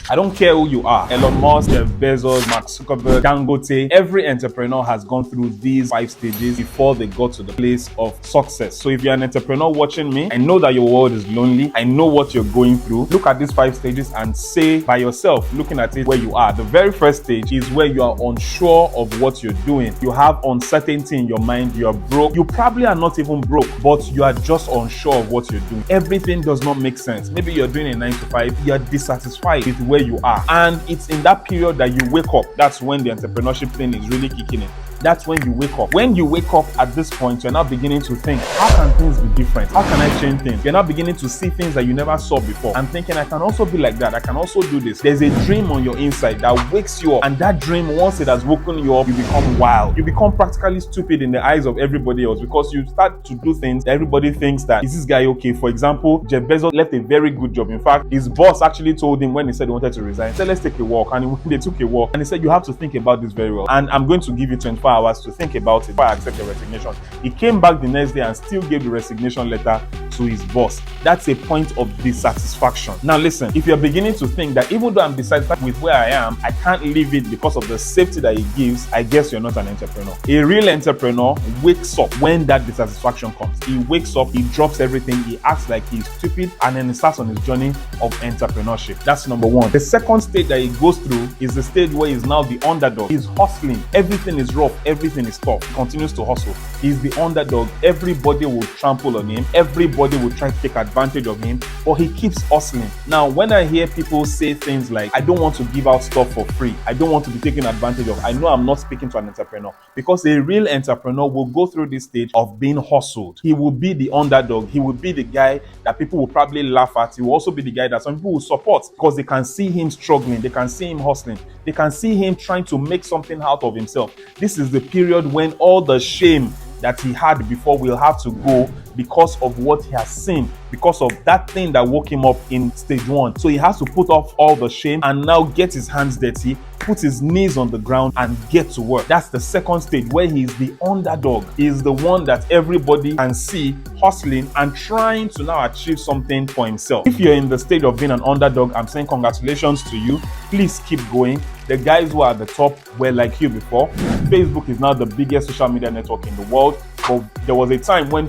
I don't care who you are. Elon Musk, Jeff Bezos, Mark Zuckerberg, Dangote. Every entrepreneur has gone through these 5 stages before they got to the place of success. So if you're an entrepreneur watching me, I know that your world is lonely. I know what you're going through. Look at these 5 stages and say by yourself, looking at it, where you are. The very first stage is where you are unsure of what you're doing. You have uncertainty in your mind. You're broke. You probably are not even broke, but you are just unsure of what you're doing. Everything does not make sense. Maybe you're doing a 9 to 5. You're dissatisfied with where you are. And it's in that period that you wake up. That's when the entrepreneurship thing is really kicking in. That's when you wake up. When you wake up at this point, you're now beginning to think, how can things be different? How can I change things? You're now beginning to see things that you never saw before and thinking, I can also be like that. I can also do this. There's a dream on your inside that wakes you up. And that dream, once it has woken you up, you become wild. You become practically stupid in the eyes of everybody else because you start to do things that everybody thinks that, is this guy okay? For example, Jeff Bezos left a very good job. In fact, his boss actually told him when he said he wanted to resign, he said, let's take a walk. And they took a walk and he said, you have to think about this very well. And I'm going to give you 24 hours to think about it before I accept your resignation. He came back the next day and still gave the resignation letter to his boss. That's a point of dissatisfaction. Now listen, if you're beginning to think that even though I'm dissatisfied with where I am, I can't leave it because of the safety that it gives, I guess you're not an entrepreneur. A real entrepreneur wakes up when that dissatisfaction comes. He wakes up, he drops everything, he acts like he's stupid, and then he starts on his journey of entrepreneurship. That's number one. The second stage that he goes through is the stage where he's now the underdog. He's hustling. Everything is rough. Everything is tough. He continues to hustle. He's the underdog. Everybody will trample on him. Everybody will try to take advantage of him, but he keeps hustling. Now, when I hear people say things like, I don't want to give out stuff for free, I don't want to be taken advantage of, I know I'm not speaking to an entrepreneur, because a real entrepreneur will go through this stage of being hustled. He will be the underdog. He will be the guy that people will probably laugh at. He will also be the guy that some people will support because they can see him struggling. They can see him hustling. They can see him trying to make something out of himself. This is the period when all the shame that he had before will have to go because of what he has seen, because of that thing that woke him up in stage 1. So he has to put off all the shame and now get his hands dirty, put his knees on the ground and get to work. That's the second stage where he is the underdog. He is the one that everybody can see hustling and trying to now achieve something for himself. If you're in the stage of being an underdog, I'm saying congratulations to you. Please keep going. The guys who are at the top were like you before. Facebook is now the biggest social media network in the world. But there was a time when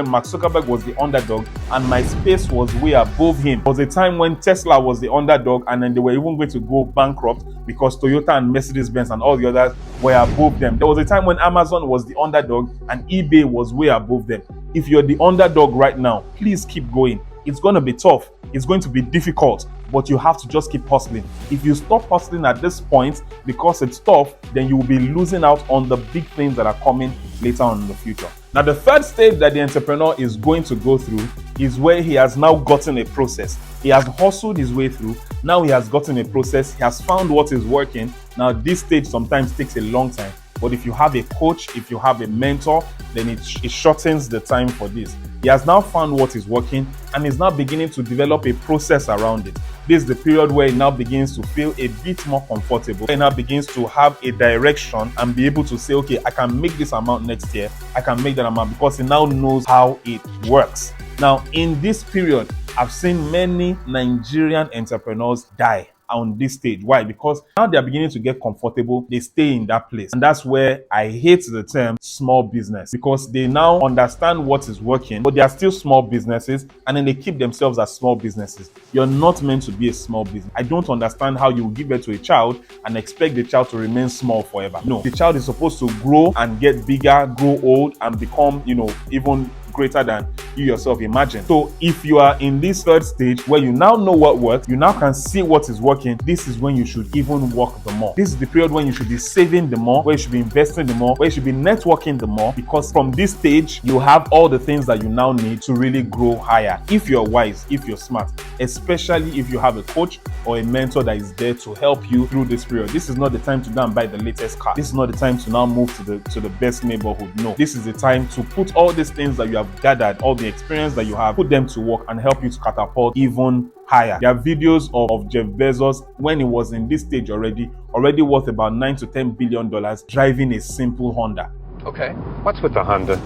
Mark Zuckerberg was the underdog and MySpace was way above him. There was a time when Tesla was the underdog and then they were even going to go bankrupt because Toyota and Mercedes-Benz and all the others were above them. There was a time when Amazon was the underdog and eBay was way above them. If you're the underdog right now, please keep going. It's going to be tough. It's going to be difficult, but you have to just keep hustling. If you stop hustling at this point because it's tough, then you will be losing out on the big things that are coming later on in the future. Now, the third stage that the entrepreneur is going to go through is where he has now gotten a process. He has hustled his way through. Now he has gotten a process. He has found what is working. Now, this stage sometimes takes a long time. But if you have a coach, if you have a mentor, then it shortens the time for this. He has now found what is working and is now beginning to develop a process around it. This is the period where he now begins to feel a bit more comfortable. He now begins to have a direction and be able to say, okay, I can make this amount next year. I can make that amount because he now knows how it works. Now, in this period, I've seen many Nigerian entrepreneurs die on this stage. Why? Because now they are beginning to get comfortable. They stay in that place. And that's where I hate the term small business, because they now understand what is working, but they are still small businesses and then they keep themselves as small businesses. You're not meant to be a small business. I don't understand how you will give birth to a child and expect the child to remain small forever. No, the child is supposed to grow and get bigger, grow old and become, even greater than you yourself imagine. So if you are in this third stage where you now know what works, you now can see what is working, this is when you should even work the more. This is the period when you should be saving the more, where you should be investing the more, where you should be networking the more, because from this stage, you have all the things that you now need to really grow higher. If you're wise, if you're smart, especially if you have a coach or a mentor that is there to help you through this period. This is not the time to go and buy the latest car. This is not the time to now move to the best neighborhood. No, this is the time to put all these things that you have gathered, all the experience that you have, put them to work and help you to catapult even higher. There are videos of Jeff Bezos when he was in this stage already worth about $9 to $10 billion, driving a simple Honda. Okay, what's with the Honda?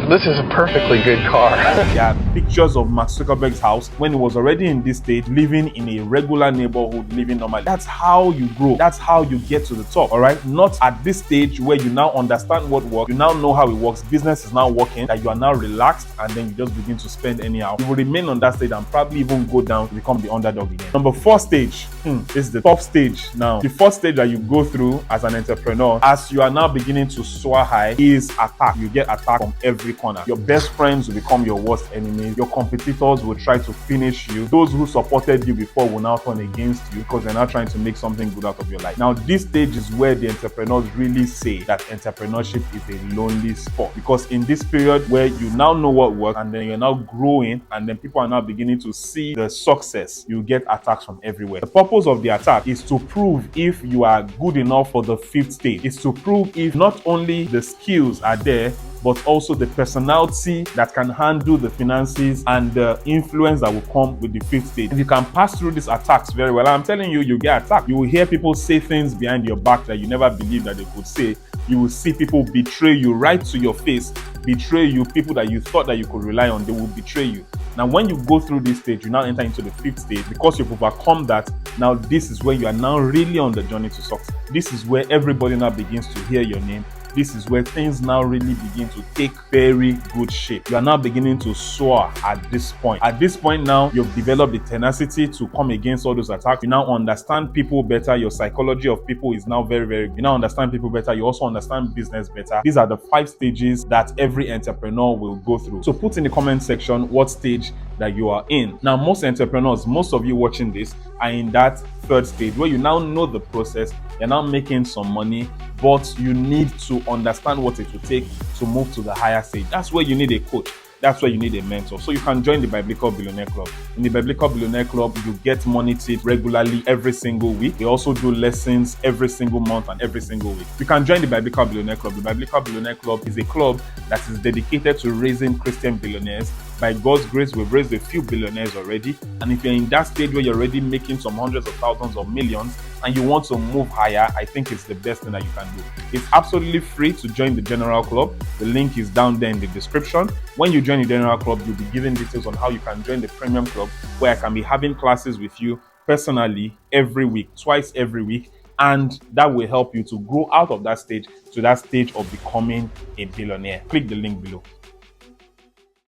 This is a perfectly good car. There are pictures of Mark Zuckerberg's house when he was already in this stage, living in a regular neighborhood, living normally. That's how you grow. That's how you get to the top, all right? Not at this stage where you now understand what works, you now know how it works, business is now working, that you are now relaxed, and then you just begin to spend anyhow. You will remain on that stage and probably even go down to become the underdog again. Number 4 stage, this is the top stage now. The first stage that you go through as an entrepreneur, as you are now beginning to soar high, is attack. You get attacked from every corner. Your best friends will become your worst enemies. Your competitors will try to finish you. Those who supported you before will now turn against you because they're now trying to make something good out of your life. Now, this stage is where the entrepreneurs really say that entrepreneurship is a lonely sport, because in this period where you now know what works and then you're now growing and then people are now beginning to see the success, you get attacks from everywhere. The purpose of the attack is to prove if you are good enough for the 5th stage. It's to prove if not only the skills are there, but also the personality that can handle the finances and the influence that will come with the 5th stage. If you can pass through these attacks very well, I'm telling you, you get attacked. You will hear people say things behind your back that you never believed that they could say. You will see people betray you right to your face, betray you. People that you thought that you could rely on, they will betray you. Now, when you go through this stage, you now enter into the 5th stage. Because you've overcome that, now this is where you are now really on the journey to success. This is where everybody now begins to hear your name. This is where things now really begin to take very good shape. You are now beginning to soar at this point. At this point now, you've developed the tenacity to come against all those attacks. You now understand people better. Your psychology of people is now very, very good. You now understand people better. You also understand business better. These are the 5 stages that every entrepreneur will go through. So put in the comment section what stage that you are in. Now, most entrepreneurs, most of you watching this, are in that 3rd stage where you now know the process, you're now making some money, but you need to understand what it will take to move to the higher stage. That's where you need a coach. That's where you need a mentor. So you can join the Biblical Billionaire Club. In the Biblical Billionaire Club, you get money tips regularly every single week. They also do lessons every single month and every single week. You can join the Biblical Billionaire Club. The Biblical Billionaire Club is a club that is dedicated to raising Christian billionaires. By God's grace, we've raised a few billionaires already. And if you're in that stage where you're already making some hundreds of thousands or millions and you want to move higher, I think it's the best thing that you can do. It's absolutely free to join the General Club. The link is down there in the description. When you join the General Club, you'll be given details on how you can join the Premium Club, where I can be having classes with you personally every week, twice every week. And that will help you to grow out of that stage to that stage of becoming a billionaire. Click the link below.